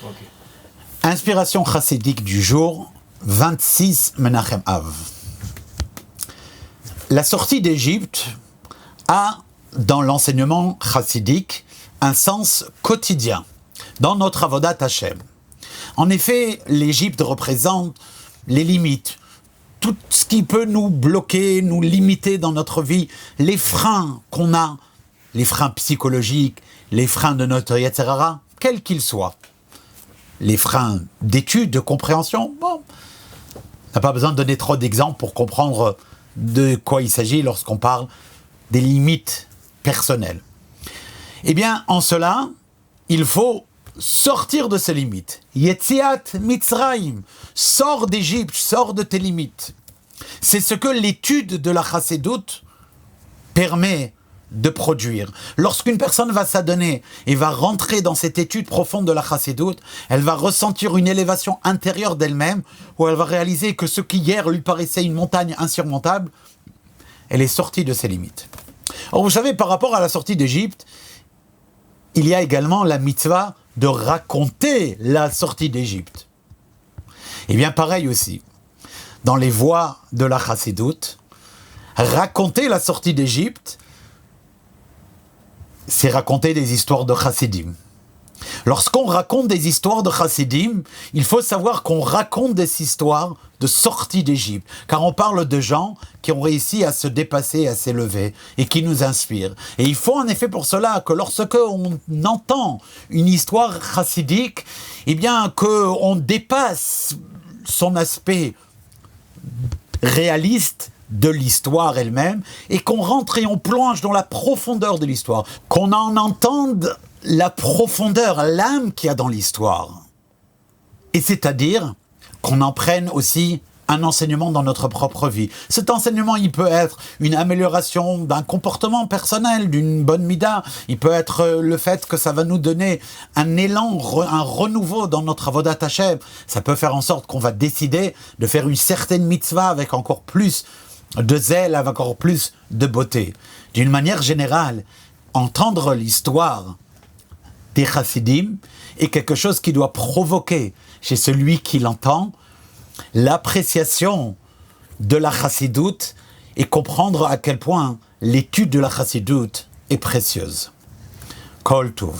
Okay. Inspiration chassidique du jour, 26 Menachem Av. La sortie d'Égypte a, dans l'enseignement chassidique, un sens quotidien dans notre Avodat Hashem. En effet, l'Égypte représente les limites, tout ce qui peut nous bloquer, nous limiter dans notre vie, les freins qu'on a, les freins psychologiques, les freins de notre Yetzirah, quels qu'ils soient. Les freins d'étude, de compréhension, bon, on n'a pas besoin de donner trop d'exemples pour comprendre de quoi il s'agit lorsqu'on parle des limites personnelles. Eh bien, en cela, il faut sortir de ces limites. Yetziat Mitzrayim, sors d'Égypte, sors de tes limites. C'est ce que l'étude de la Chassidut permet de produire. Lorsqu'une personne va s'adonner et va rentrer dans cette étude profonde de la Chassidut, elle va ressentir une élévation intérieure d'elle-même, où elle va réaliser que ce qui hier lui paraissait une montagne insurmontable, elle est sortie de ses limites. Alors vous savez, par rapport à la sortie d'Égypte, il y a également la mitzvah de raconter la sortie d'Égypte. Et bien pareil aussi, dans les voies de la Chassidut, raconter la sortie d'Égypte, c'est raconter des histoires de Chassidim. Lorsqu'on raconte des histoires de Chassidim, il faut savoir qu'on raconte des histoires de sortie d'Égypte, car on parle de gens qui ont réussi à se dépasser, à s'élever, et qui nous inspirent. Et il faut en effet pour cela que lorsqu'on entend une histoire chassidique, eh bien qu'on dépasse son aspect réaliste de l'histoire elle-même, et qu'on rentre et on plonge dans la profondeur de l'histoire, qu'on en entende la profondeur, l'âme qu'il y a dans l'histoire. Et c'est-à-dire qu'on en prenne aussi un enseignement dans notre propre vie. Cet enseignement, il peut être une amélioration d'un comportement personnel, d'une bonne mida. Il peut être le fait que ça va nous donner un élan, un renouveau dans notre avodat Hashem. Ça peut faire en sorte qu'on va décider de faire une certaine mitzvah avec encore plus de zèle, avec encore plus de beauté. D'une manière générale, entendre l'histoire des chassidim est quelque chose qui doit provoquer chez celui qui l'entend l'appréciation de la chassidut et comprendre à quel point l'étude de la chassidut est précieuse. Kol Tov.